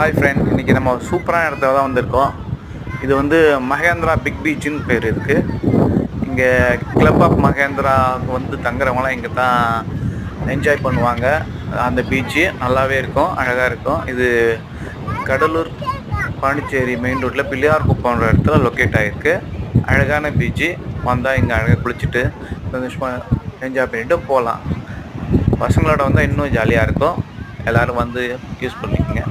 Hi friend, இன்றைக்கி நம்ம சூப்பரான இடத்துல தான் வந்திருக்கோம். இது வந்து மகேந்திரா பிக் பீச்சுன்னு பேர் இருக்குது. இங்கே கிளப் ஆஃப் மகேந்திரா வந்து தங்குறவங்களாம் இங்கே தான் என்ஜாய் பண்ணுவாங்க. அந்த பீச்சு நல்லாவே இருக்கும், அழகாக இருக்கும். இது கடலூர் பாண்டிச்சேரி மெயின் ரோட்டில் பிள்ளையார் குப்பம்ன்ற இடத்துல லொக்கேட் ஆகிருக்கு. அழகான பீச்சு. வந்தால் இங்கே அழகாக குளிச்சுட்டு சந்தோஷமாக என்ஜாய் பண்ணிவிட்டு போகலாம். பசங்களோட வந்தால் இன்னும் ஜாலியாக இருக்கும். எல்லோரும் வந்து யூஸ் பண்ணிக்கோங்க.